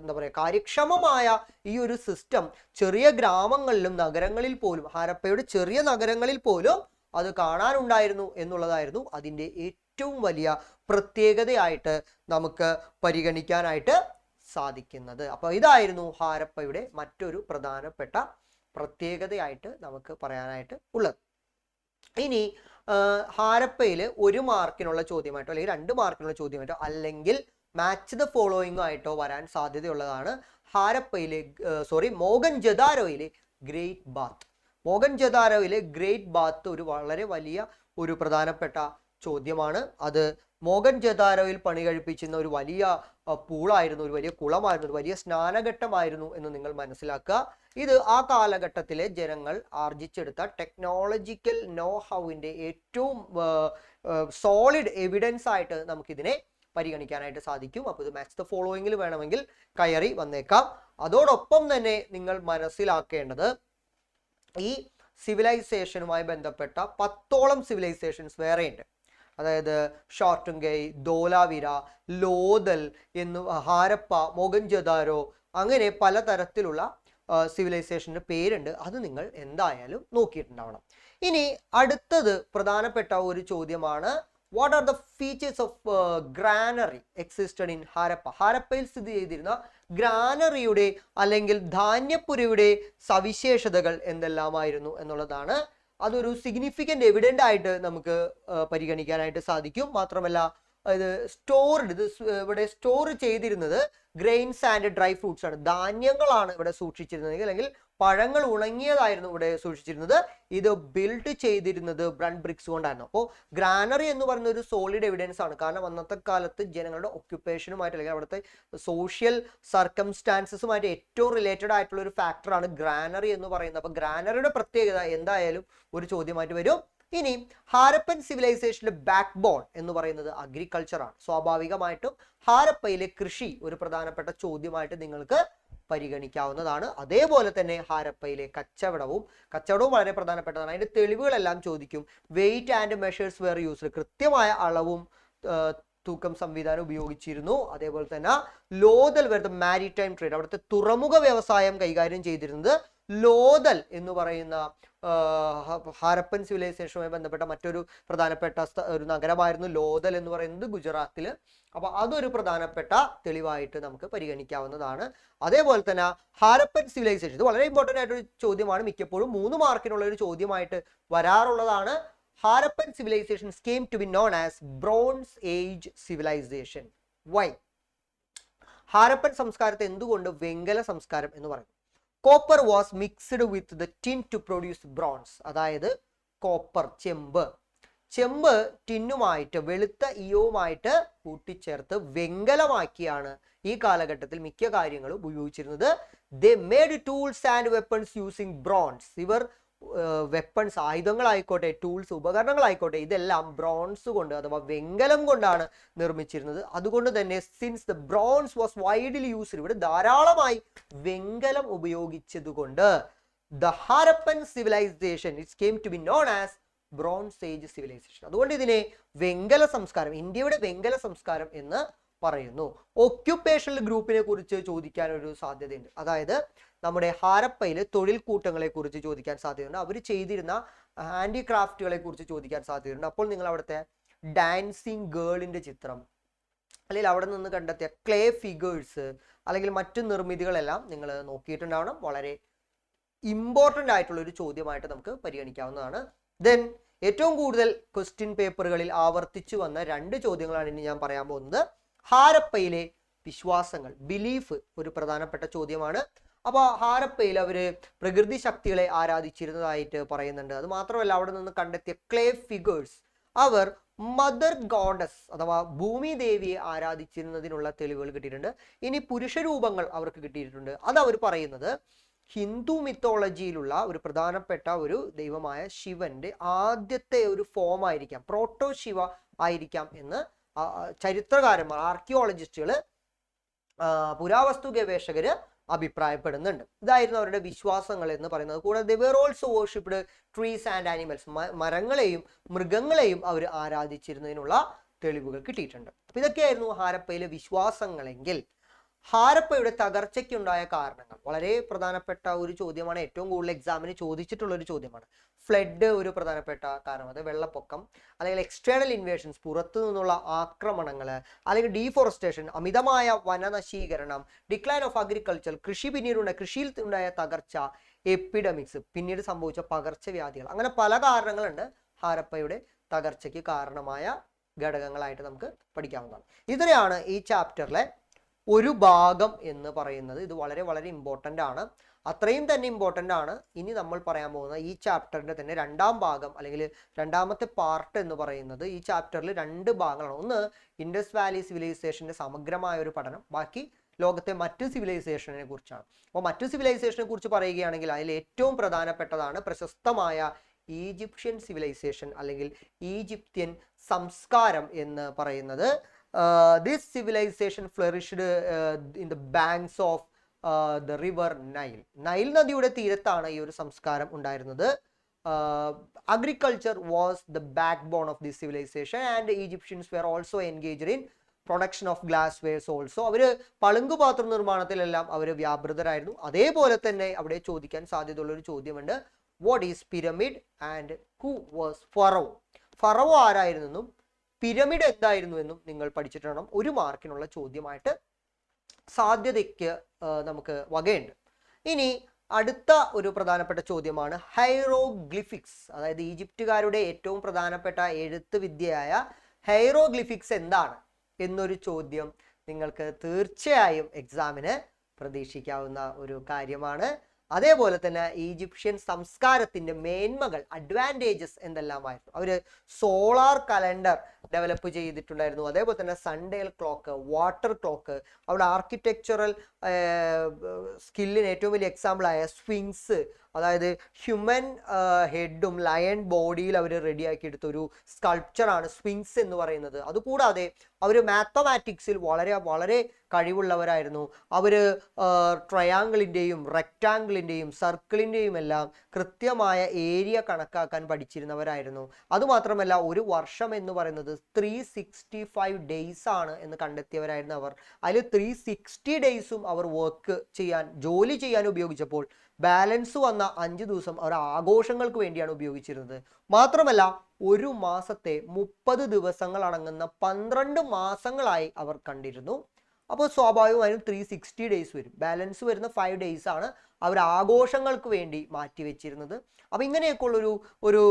എന്താ പറയുക കാര്യക്ഷമമായ ഈ ഒരു സിസ്റ്റം ചെറിയ ഗ്രാമങ്ങളിലും നഗരങ്ങളിൽ പോലും, ഹാരപ്പയുടെ ചെറിയ നഗരങ്ങളിൽ പോലും അത് കാണാനുണ്ടായിരുന്നു എന്നുള്ളതായിരുന്നു അതിൻ്റെ ഏറ്റവും വലിയ പ്രത്യേകതയായിട്ട് നമുക്ക് പരിഗണിക്കാനായിട്ട് സാധിക്കുന്നത്. അപ്പോൾ ഇതായിരുന്നു ഹാരപ്പയുടെ മറ്റൊരു പ്രധാനപ്പെട്ട പ്രത്യേകതയായിട്ട് നമുക്ക് പറയാനായിട്ട് ഉള്ളത്. ഇനി ഹാരപ്പയിൽ 1 മാർക്കിനുള്ള ചോദ്യമായിട്ടോ അല്ലെങ്കിൽ 2 മാർക്കിനുള്ള ചോദ്യമായിട്ടോ അല്ലെങ്കിൽ മാച്ച് ദ ഫോളോയിങ് ആയിട്ടോ വരാൻ സാധ്യതയുള്ളതാണ് ഹാരപ്പയിലെ മോഹൻജദാരോയിലെ ഗ്രേറ്റ് ബാത്ത്. മോഹൻജദാരോയിലെ ഗ്രേറ്റ് ബാത്ത് ഒരു വളരെ വലിയ ഒരു പ്രധാനപ്പെട്ട ചോദ്യമാണ്. അത് മോഹൻജദാരോയിൽ പണി കഴിപ്പിച്ചിരുന്ന ഒരു വലിയ പൂളായിരുന്നു, ഒരു വലിയ കുളമായിരുന്നു, ഒരു വലിയ സ്നാനഘട്ടമായിരുന്നു എന്ന് നിങ്ങൾ മനസ്സിലാക്കുക. ഇത് ആ കാലഘട്ടത്തിലെ ജനങ്ങൾ ആർജിച്ചെടുത്ത ടെക്നോളജിക്കൽ നോ ഹൗവിൻ്റെ ഏറ്റവും സോളിഡ് എവിഡൻസ് ആയിട്ട് നമുക്കിതിനെ പരിഗണിക്കാനായിട്ട് സാധിക്കും. അപ്പോൾ ഇത് മാച്ച് ദ ഫോളോയിങ്ങിൽ വേണമെങ്കിൽ കയറി വന്നേക്കാം. അതോടൊപ്പം തന്നെ നിങ്ങൾ മനസ്സിലാക്കേണ്ടത് ഈ സിവിലൈസേഷനുമായി ബന്ധപ്പെട്ട 10ഓളം സിവിലൈസേഷൻസ് വേറെയുണ്ട്. അതായത് ഷോർട്ടുംഗൈ, ധോലാവിര, ലോഥൽ ഹാരപ്പ, മോഹൻജദാരോ, അങ്ങനെ പലതരത്തിലുള്ള സിവിലൈസേഷൻ്റെ പേരുണ്ട്. അത് നിങ്ങൾ എന്തായാലും നോക്കിയിട്ടുണ്ടാവണം. ഇനി അടുത്തത് പ്രധാനപ്പെട്ട ഒരു ചോദ്യമാണ് what are the features of granary existed in Harappa. ഹാരപ്പയിൽ സ്ഥിതി ചെയ്തിരുന്ന ഗ്രാനറിയുടെ അല്ലെങ്കിൽ ധാന്യപ്പുരയുടെ സവിശേഷതകൾ എന്തെല്ലാമായിരുന്നു എന്നുള്ളതാണ്. അതൊരു സിഗ്നിഫിക്കൻ്റ് എവിഡൻ്റ് ആയിട്ട് നമുക്ക് പരിഗണിക്കാനായിട്ട് സാധിക്കും. മാത്രമല്ല ഇത് ഇവിടെ സ്റ്റോർ ചെയ്തിരുന്നത് ഗ്രെയിൻസ് ആൻഡ് ഡ്രൈ ഫ്രൂട്ട്സ് ആണ്, ധാന്യങ്ങളാണ് ഇവിടെ സൂക്ഷിച്ചിരുന്നത്, അല്ലെങ്കിൽ പഴങ്ങൾ ഉണങ്ങിയതായിരുന്നു ഇവിടെ സൂക്ഷിച്ചിരുന്നത്. ഇത് ബിൽഡ് ചെയ്തിരുന്നത് ബ്രണ്ട് ബ്രിക്സ് കൊണ്ടായിരുന്നു. അപ്പോൾ ഗ്രാനറി എന്ന് പറയുന്ന ഒരു സോളിഡ് എവിഡൻസ് ആണ്. കാരണം അന്നത്തെ കാലത്ത് ജനങ്ങളുടെ ഒക്യുപ്പേഷനുമായിട്ട് അല്ലെങ്കിൽ അവിടുത്തെ സോഷ്യൽ സർക്കംസ്റ്റാൻസസുമായിട്ട് ഏറ്റവും റിലേറ്റഡ് ആയിട്ടുള്ള ഒരു ഫാക്ടറാണ് ഗ്രാനറി എന്ന് പറയുന്നത്. അപ്പോൾ ഗ്രാനറിയുടെ പ്രത്യേകത എന്തായാലും ഒരു ചോദ്യമായിട്ട് വരും. ഇനി ഹാരപ്പൻ സിവിലൈസേഷനിലെ ബാക്ക് ബോൺ എന്ന് പറയുന്നത് അഗ്രികൾച്ചറാണ്. സ്വാഭാവികമായിട്ടും ഹാരപ്പയിലെ കൃഷി ഒരു പ്രധാനപ്പെട്ട ചോദ്യമായിട്ട് നിങ്ങൾക്ക് പരിഗണിക്കാവുന്നതാണ്. അതേപോലെ തന്നെ ഹാരപ്പയിലെ കച്ചവടവും വളരെ പ്രധാനപ്പെട്ടതാണ്. അതിന്റെ തെളിവുകളെല്ലാം ചോദിക്കും. Weight and measures were used, കൃത്യമായ അളവും തൂക്കം സംവിധാനം ഉപയോഗിച്ചിരുന്നു. അതേപോലെ തന്നെ ലോഥൽ വരുന്ന മാരിടൈം ട്രേഡ്, അവിടുത്തെ തുറമുഖ വ്യവസായം കൈകാര്യം ചെയ്തിരുന്നത് ലോഥൽ എന്ന് പറയുന്ന ഹാരപ്പൻ സിവിലൈസേഷനുമായി ബന്ധപ്പെട്ട മറ്റൊരു പ്രധാനപ്പെട്ട ഒരു നഗരമായിരുന്നു ലോഥൽ എന്ന് പറയുന്നത് ഗുജറാത്തിൽ. അപ്പൊ അതൊരു പ്രധാനപ്പെട്ട തെളിവായിട്ട് നമുക്ക് പരിഗണിക്കാവുന്നതാണ്. അതേപോലെ തന്നെ ഹാരപ്പൻ സിവിലൈസേഷൻ, ഇത് വളരെ ഇമ്പോർട്ടൻ്റ് ആയിട്ടൊരു ചോദ്യമാണ്. മിക്കപ്പോഴും 3 മാർക്കിനുള്ള ഒരു ചോദ്യമായിട്ട് വരാറുള്ളതാണ്. Harappan civilization came to be known as Bronze Age civilization. Why? Harappan സംസ്കാരത്തെ എന്തുകൊണ്ട് വെങ്കല സംസ്കാരം എന്ന് പറയുന്നു? Copper was mixed with the tin to produce bronze. അതായത് കോപ്പർ, ചെമ്പ് ടിന്നുമായിട്ട്, വെളുത്ത ഇയവുമായിട്ട് കൂട്ടിച്ചേർത്ത് വെങ്കലമാക്കിയാണ് ഈ കാലഘട്ടത്തിൽ മിക്ക കാര്യങ്ങളും ഉപയോഗിച്ചിരുന്നത്. They made tools and weapons using bronze. ഇവർ വെപ്പൺസ്, ആയുധങ്ങളായിക്കോട്ടെ, ടൂൾസ്, ഉപകരണങ്ങളായിക്കോട്ടെ, ഇതെല്ലാം ബ്രോൺസ് കൊണ്ട് അഥവാ വെങ്കലം കൊണ്ടാണ് നിർമ്മിച്ചിരുന്നത്. അതുകൊണ്ട് തന്നെ since the bronze was widely used, ഇവിടെ ധാരാളമായി വെങ്കലം ഉപയോഗിച്ചതുകൊണ്ട് the Harappan civilization it's came to be known as bronze age civilization. അതുകൊണ്ട് ഇതിനെ വെങ്കല സംസ്കാരം, ഇന്ത്യയുടെ വെങ്കല സംസ്കാരം എന്ന് പറയുന്നു. ഒക്യുപ്പേഷണൽ ഗ്രൂപ്പിനെ കുറിച്ച് ചോദിക്കാൻ ഒരു സാധ്യതയുണ്ട്. അതായത് നമ്മുടെ ഹാരപ്പയിൽ തൊഴിൽ കൂട്ടങ്ങളെ കുറിച്ച് ചോദിക്കാൻ സാധ്യതയുണ്ട്. അവർ ചെയ്തിരുന്ന ഹാൻഡിക്രാഫ്റ്റുകളെ കുറിച്ച് ചോദിക്കാൻ സാധ്യതയുണ്ട്. അപ്പോൾ നിങ്ങൾ അവിടുത്തെ ഡാൻസിങ് ഗേളിന്റെ ചിത്രം, അല്ലെങ്കിൽ അവിടെ നിന്ന് കണ്ടെത്തിയ ക്ലേ ഫിഗേഴ്സ്, അല്ലെങ്കിൽ മറ്റു നിർമ്മിതികളെല്ലാം നിങ്ങൾ നോക്കിയിട്ടുണ്ടാവണം. വളരെ ഇമ്പോർട്ടൻ്റ് ആയിട്ടുള്ള ഒരു ചോദ്യമായിട്ട് നമുക്ക് പരിഗണിക്കാവുന്നതാണ്. ദെൻ ഏറ്റവും കൂടുതൽ ക്വസ്റ്റ്യൻ പേപ്പറുകളിൽ ആവർത്തിച്ചു വന്ന 2 ചോദ്യങ്ങളാണ് ഇനി ഞാൻ പറയാൻ പോകുന്നത്. ഹാരപ്പയിലെ വിശ്വാസങ്ങൾ, ബിലീഫ് ഒരു പ്രധാനപ്പെട്ട ചോദ്യമാണ്. അപ്പോൾ ഹാരപ്പയിൽ അവർ പ്രകൃതി ശക്തികളെ ആരാധിച്ചിരുന്നതായിട്ട് പറയുന്നുണ്ട്. അത് മാത്രമല്ല അവിടെ നിന്ന് കണ്ടെത്തിയ ക്ലേ ഫിഗേഴ്സ് അവർ മദർ ഗോഡസ് അഥവാ ഭൂമി ദേവിയെ ആരാധിച്ചിരുന്നതിനുള്ള തെളിവുകൾ കിട്ടിയിട്ടുണ്ട്. ഇനി പുരുഷ രൂപങ്ങൾ അവർക്ക് കിട്ടിയിട്ടുണ്ട്. അത് അവർ പറയുന്നത് ഹിന്ദു മിത്തോളജിയിലുള്ള ഒരു പ്രധാനപ്പെട്ട ഒരു ദൈവമായ ശിവന്റെ ആദ്യത്തെ ഒരു ഫോം ആയിരിക്കാം, പ്രോട്ടോ ശിവ ആയിരിക്കാം എന്ന് ചരിത്രകാരന്മാർ, ആർക്കിയോളജിസ്റ്റുകൾ, പുരാവസ്തു ഗവേഷകര് അഭിപ്രായപ്പെടുന്നുണ്ട്. ഇതായിരുന്നു അവരുടെ വിശ്വാസങ്ങൾ എന്ന് പറയുന്നത്. കൂടാതെ they were also worshipped trees and animals, മരങ്ങളെയും മൃഗങ്ങളെയും അവർ ആരാധിച്ചിരുന്നതിനുള്ള തെളിവുകൾ കിട്ടിയിട്ടുണ്ട്. അപ്പൊ ഇതൊക്കെയായിരുന്നു ഹാരപ്പയിലെ വിശ്വാസങ്ങളെങ്കിൽ ഹാരപ്പയുടെ തകർച്ചയ്ക്കുണ്ടായ കാരണങ്ങൾ വളരെ പ്രധാനപ്പെട്ട ഒരു ചോദ്യമാണ്. ഏറ്റവും കൂടുതൽ എക്സാമിന് ചോദിച്ചിട്ടുള്ള ഒരു ചോദ്യമാണ്. ഫ്ലഡ് ഒരു പ്രധാനപ്പെട്ട കാരണം, അത് വെള്ളപ്പൊക്കം, അല്ലെങ്കിൽ എക്സ്റ്റേണൽ ഇൻവേഷൻസ്, പുറത്തു നിന്നുള്ള ആക്രമണങ്ങൾ, അല്ലെങ്കിൽ ഡീഫോറസ്റ്റേഷൻ, അമിതമായ വനനശീകരണം, ഡിക്ലൈൻ ഓഫ് അഗ്രികൾച്ചർ, കൃഷിയിൽ ഉണ്ടായ തകർച്ച, എപ്പിഡമിക്സ്, പിന്നീട് സംഭവിച്ച പകർച്ചവ്യാധികൾ, അങ്ങനെ പല കാരണങ്ങളുണ്ട് ഹാരപ്പയുടെ തകർച്ചയ്ക്ക് കാരണമായ ഘടകങ്ങളായിട്ട് നമുക്ക് പഠിക്കാവുന്നതാണ്. ഇതിനെയാണ് ഈ ചാപ്റ്ററിലെ ഒരു ഭാഗം എന്ന് പറയുന്നത്. ഇത് വളരെ വളരെ ഇമ്പോർട്ടൻ്റ് ആണ്. അത്രയും തന്നെ ഇമ്പോർട്ടൻ്റ് ആണ് ഇനി നമ്മൾ പറയാൻ പോകുന്ന ഈ ചാപ്റ്ററിന്റെ തന്നെ 2ാം ഭാഗം, അല്ലെങ്കിൽ 2ാമത്തെ പാർട്ട് എന്ന് പറയുന്നത്. ഈ ചാപ്റ്ററിൽ 2 ഭാഗങ്ങളാണ്. ഒന്ന് ഇൻഡസ് വാലി സിവിലൈസേഷന്റെ സമഗ്രമായ ഒരു പഠനം, ബാക്കി ലോകത്തെ മറ്റു സിവിലൈസേഷനെ കുറിച്ചാണ്. അപ്പോൾ മറ്റു സിവിലൈസേഷനെ കുറിച്ച് പറയുകയാണെങ്കിൽ അതിൽ ഏറ്റവും പ്രധാനപ്പെട്ടതാണ് പ്രശസ്തമായ ഈജിപ്ഷ്യൻ സിവിലൈസേഷൻ അല്ലെങ്കിൽ ഈജിപ്ത്യൻ സംസ്കാരം എന്ന് പറയുന്നത്. This civilization flourished in the banks of the river Nile. Nile നദിയുടെ തീരത്താണ് ഈ ഒരു സംസ്കാരം ഉണ്ടായിരുന്നത്. Agriculture was the backbone of this civilization and the Egyptians were also engaged in production of glasswares also. അവർ പളുങ്കുപാത്ര നിർമ്മാണത്തിലെല്ലാം അവർ വ്യാപൃതരായിരുന്നു. അതേപോലെ തന്നെ അവിടെ ചോദിക്കാൻ സാധ്യതയുള്ള ഒരു ചോദ്യമുണ്ട്, what is pyramid and who was pharaoh. Pharaoh ആരായിരുന്നെന്നും പിരമിഡ് എന്തായിരുന്നു എന്നും നിങ്ങൾ പഠിച്ചിട്ടുണ്ടോ. 1 മാർക്കിനുള്ള ചോദ്യമായിട്ട് സാധ്യതയ്ക്ക് നമുക്ക് വകയുണ്ട്. ഇനി അടുത്ത ഒരു പ്രധാനപ്പെട്ട ചോദ്യമാണ് ഹൈറോഗ്ലിഫിക്സ്. അതായത് ഈജിപ്തുകാരുടെ ഏറ്റവും പ്രധാനപ്പെട്ട എഴുത്ത് വിദ്യയായ ഹൈറോഗ്ലിഫിക്സ് എന്താണ് എന്നൊരു ചോദ്യം നിങ്ങൾക്ക് തീർച്ചയായും എക്സാമിന് പ്രതീക്ഷിക്കാവുന്ന ഒരു കാര്യമാണ്. അതേപോലെ തന്നെ ഈജിപ്ഷ്യൻ സംസ്കാരത്തിന്റെ മേന്മകൾ, അഡ്വാൻറ്റേജസ് എന്തെല്ലാമായിരുന്നു. അവര് സോളാർ കലണ്ടർ ഡെവലപ്പ് ചെയ്തിട്ടുണ്ടായിരുന്നു. അതേപോലെ തന്നെ സൺഡേൽ ക്ലോക്ക്, വാട്ടർ ക്ലോക്ക്, അവിടെ ആർക്കിടെക്ചറൽ സ്കില്ലിന് ഏറ്റവും വലിയ എക്സാമ്പിളായ സ്ഫിങ്സ്, അതായത് ഹ്യൂമൻ ഹെഡും ലയൺ ബോഡിയിൽ അവർ റെഡിയാക്കി എടുത്ത ഒരു സ്കൾപ്ചറാണ് സ്ഫിങ്സ് എന്ന് പറയുന്നത്. അതുകൂടാതെ അവർ മാത്തമാറ്റിക്സിൽ വളരെ വളരെ കഴിവുള്ളവരായിരുന്നു. അവർ ട്രയാങ്കിളിൻ്റെയും റെക്റ്റാങ്കിളിൻ്റെയും സർക്കിളിൻ്റെയും എല്ലാം കൃത്യമായ ഏരിയ കണക്കാക്കാൻ പഠിച്ചിരുന്നവരായിരുന്നു. അതുമാത്രമല്ല ഒരു വർഷം എന്ന് പറയുന്നത് 365 ഡേയ്സ് ആണ് എന്ന് കണ്ടെത്തിയവരായിരുന്നു അവർ. അതിൽ 360 ഡേയ്സും അവർ ജോലി ചെയ്യാൻ ഉപയോഗിച്ചപ്പോൾ ബാലൻസ് വന്ന 5 ദിവസം അവർ ആഘോഷങ്ങൾക്ക് വേണ്ടിയാണ് ഉപയോഗിച്ചിരുന്നത്. മാത്രമല്ല ഒരു മാസത്തെ 30 ദിവസങ്ങൾ അടങ്ങുന്ന 12 മാസങ്ങളായി അവർ കണ്ടിരുന്നു. അപ്പോൾ സ്വാഭാവികമായും 360 ഡേയ്സ് വരും. ബാലൻസ് വരുന്ന 5 ഡേയ്സ് ആണ് അവർ ആഘോഷങ്ങൾക്ക് വേണ്ടി മാറ്റിവെച്ചിരുന്നത്. അപ്പം ഇങ്ങനെയൊക്കെയുള്ളൊരു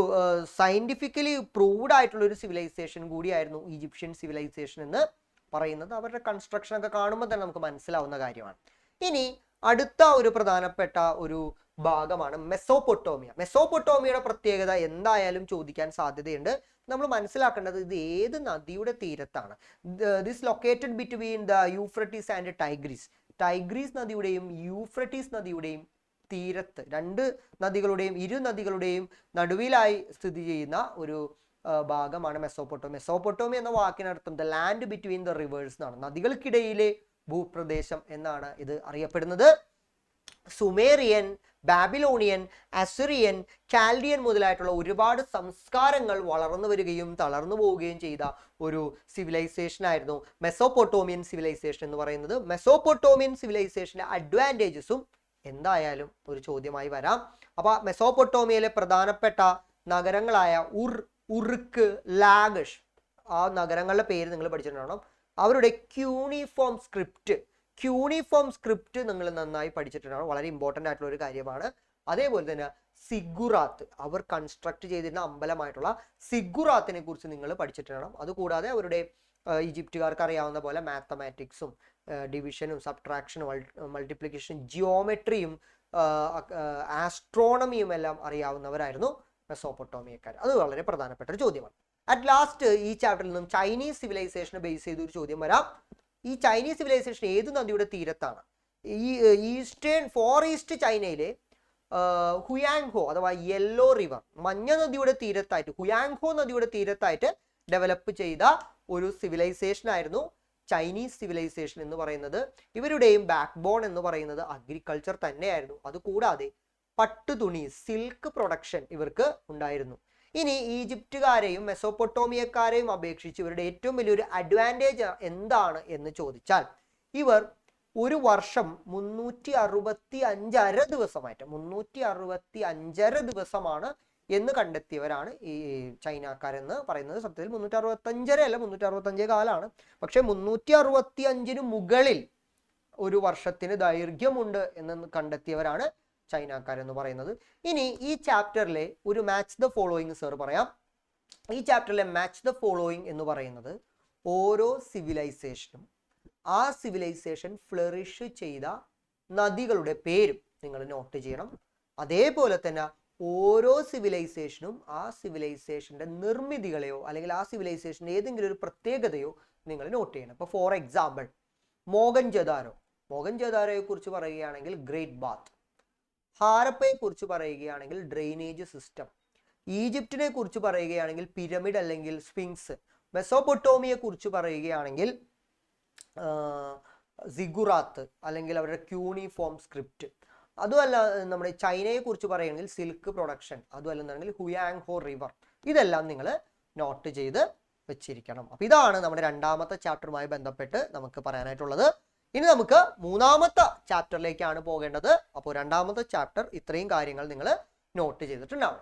സയൻറ്റിഫിക്കലി പ്രൂവ്ഡ് ആയിട്ടുള്ള ഒരു സിവിലൈസേഷൻ കൂടിയായിരുന്നു ഈജിപ്ഷ്യൻ സിവിലൈസേഷൻ എന്ന് പറയുന്നത്. അവരുടെ കൺസ്ട്രക്ഷൻ ഒക്കെ കാണുമ്പോൾ തന്നെ നമുക്ക് മനസ്സിലാവുന്ന കാര്യമാണ്. ഇനി അടുത്ത ഒരു പ്രധാനപ്പെട്ട ഒരു ഭാഗമാണ് മെസോപ്പൊട്ടോമിയ. മെസോപ്പൊട്ടോമിയയുടെ പ്രത്യേകത എന്തായാലും ചോദിക്കാൻ സാധ്യതയുണ്ട്. നമ്മൾ മനസ്സിലാക്കേണ്ടത് ഇത് ഏത് നദിയുടെ തീരത്താണ്. This located between the Euphrates and Tigris. Tigris നദിയുടെയും യൂഫ്രട്ടീസ് നദിയുടെയും തീരത്ത്, ഇരു നദികളുടെയും നടുവിലായി സ്ഥിതി ചെയ്യുന്ന ഒരു ഭാഗമാണ് മെസോപ്പൊട്ടോമിയ. മെസോപ്പൊട്ടോമിയ എന്ന വാക്കിനർത്ഥം the land between the rivers എന്നാണ്, നദികൾക്കിടയിലെ ഭൂപ്രദേശം എന്നാണ് ഇത് അറിയപ്പെടുന്നത്. സുമേറിയൻ, ബാബിലോണിയൻ, അസിറിയൻ, കാൽഡിയൻ മുതലായിട്ടുള്ള ഒരുപാട് സംസ്കാരങ്ങൾ വളർന്നു വരികയും തളർന്നു പോവുകയും ചെയ്ത ഒരു സിവിലൈസേഷൻ ആയിരുന്നു മെസോപ്പൊട്ടോമിയൻ സിവിലൈസേഷൻ എന്ന് പറയുന്നത്. മെസോപ്പൊട്ടോമിയൻ സിവിലൈസേഷന്റെ അഡ്വാൻറ്റേജസും എന്തായാലും ഒരു ചോദ്യമായി വരാം. അപ്പൊ മെസോപ്പൊട്ടോമിയയിലെ പ്രധാനപ്പെട്ട നഗരങ്ങളായ ഉറുക്ക്, ലാഗഷ്, ആ നഗരങ്ങളുടെ പേര് നിങ്ങൾ പഠിച്ചിട്ടുണ്ടാവണം. അവരുടെ ക്യൂണിഫോം സ്ക്രിപ്റ്റ് നിങ്ങൾ നന്നായി പഠിച്ചിട്ടുണ്ടാവണം, വളരെ ഇമ്പോർട്ടൻ്റ് ആയിട്ടുള്ള ഒരു കാര്യമാണ്. അതേപോലെ തന്നെ സിഗുറാത്ത്, അവർ കൺസ്ട്രക്ട് ചെയ്തിരുന്ന അമ്പലമായിട്ടുള്ള സിഗുറാത്തിനെ കുറിച്ച് നിങ്ങൾ പഠിച്ചിട്ടുണ്ടാവണം. അതുകൂടാതെ അവരുടെ ഈജിപ്തുകാർക്ക് അറിയാവുന്ന പോലെ മാത്തമാറ്റിക്സും ഡിവിഷനും സബ്ട്രാക്ഷനും മൾട്ടിപ്ലിക്കേഷനും ജിയോമെട്രിയും ആസ്ട്രോണമിയും എല്ലാം അറിയാവുന്നവരായിരുന്നു മെസോപ്പൊട്ടോമിയക്കാർ. അത് വളരെ പ്രധാനപ്പെട്ട ഒരു ചോദ്യമാണ്. അറ്റ് ലാസ്റ്റ് ഈ ചാപ്റ്ററിൽ നിന്നും ചൈനീസ് സിവിലൈസേഷനെ ബേസ് ചെയ്ത് ഒരു ചോദ്യം വരാം. ഈ ചൈനീസ് സിവിലൈസേഷൻ ഏത് നദിയുടെ തീരത്താണ്? ഈ ഫോർ ഈസ്റ്റ് ചൈനയിലെ ഹുയാങ്ഹോ അഥവാ യെല്ലോ റിവർ, മഞ്ഞ നദിയുടെ തീരത്തായിട്ട്, ഹുയാങ്ഹോ നദിയുടെ തീരത്തായിട്ട് ഡെവലപ്പ് ചെയ്ത ഒരു സിവിലൈസേഷൻ ആയിരുന്നു ചൈനീസ് സിവിലൈസേഷൻ എന്ന് പറയുന്നത്. ഇവരുടെയും ബാക്ക് ബോൺ എന്ന് പറയുന്നത് അഗ്രികൾച്ചർ തന്നെയായിരുന്നു. അതുകൂടാതെ പട്ടുതുണി, സിൽക്ക് പ്രൊഡക്ഷൻ ഇവർക്ക് ഉണ്ടായിരുന്നു. ഇനി ഈജിപ്തുകാരെയും മെസോപ്പൊട്ടോമിയക്കാരെയും അപേക്ഷിച്ച് ഇവരുടെ ഏറ്റവും വലിയൊരു അഡ്വാൻറ്റേജ് എന്താണ് എന്ന് ചോദിച്ചാൽ, ഇവർ ഒരു വർഷം 365 ദിവസമാണ് എന്ന് കണ്ടെത്തിയവരാണ് ഈ ചൈനക്കാരെന്ന് പറയുന്നത്. സത്യത്തിൽ 365 അല്ല, 365 കാലാണ്. പക്ഷെ 365 മുകളിൽ ഒരു വർഷത്തിന് ദൈർഘ്യമുണ്ട് എന്ന് കണ്ടെത്തിയവരാണ് ചൈനക്കാരെന്ന് പറയുന്നത്. ഇനി ഈ ചാപ്റ്ററിലെ ഒരു മാച്ച് ദ ഫോളോയിങ് സർ പറയാം. ഈ ചാപ്റ്ററിലെ മാച്ച് ദ ഫോളോയിങ് എന്ന് പറയുന്നത് ഓരോ സിവിലൈസേഷനും ആ സിവിലൈസേഷൻ ഫ്ലറിഷ് ചെയ്ത നദികളുടെ പേരും നിങ്ങൾ നോട്ട് ചെയ്യണം. അതേപോലെ തന്നെ ഓരോ സിവിലൈസേഷനും ആ സിവിലൈസേഷന്റെ നിർമ്മിതികളെയോ അല്ലെങ്കിൽ ആ സിവിലൈസേഷന്റെ ഏതെങ്കിലും ഒരു പ്രത്യേകതയോ നിങ്ങൾ നോട്ട് ചെയ്യണം. ഇപ്പോൾ ഫോർ എക്സാമ്പിൾ മോഹൻജൊദാരോയെ കുറിച്ച് പറയുകയാണെങ്കിൽ ഗ്രേറ്റ് ബാത്ത്, ഹാരപ്പയെ കുറിച്ച് പറയുകയാണെങ്കിൽ ഡ്രെയിനേജ് സിസ്റ്റം, ഈജിപ്തിനെ കുറിച്ച് പറയുകയാണെങ്കിൽ പിരമിഡ് അല്ലെങ്കിൽ സ്ഫിങ്സ്, മെസോപ്പൊട്ടോമിയെ കുറിച്ച് പറയുകയാണെങ്കിൽ സിഗുറാത്ത് അല്ലെങ്കിൽ അവരുടെ ക്യൂണിഫോം സ്ക്രിപ്റ്റ്, അതുമല്ല നമ്മുടെ ചൈനയെ കുറിച്ച് പറയുകയാണെങ്കിൽ സിൽക്ക് പ്രൊഡക്ഷൻ, അതുമല്ലെന്നുണ്ടെങ്കിൽ ഹുയാങ്ഹോ റിവർ. ഇതെല്ലാം നിങ്ങൾ നോട്ട് ചെയ്ത് വെച്ചിരിക്കണം. അപ്പൊ ഇതാണ് നമ്മുടെ രണ്ടാമത്തെ ചാപ്റ്ററുമായി ബന്ധപ്പെട്ട് നമുക്ക് പറയാനായിട്ടുള്ളത്. ഇനി നമുക്ക് മൂന്നാമത്തെ ചാപ്റ്ററിലേക്കാണ് പോകേണ്ടത്. അപ്പോൾ രണ്ടാമത്തെ ചാപ്റ്റർ ഇത്രയും കാര്യങ്ങൾ നിങ്ങൾ നോട്ട് ചെയ്തിട്ടുണ്ടാവും.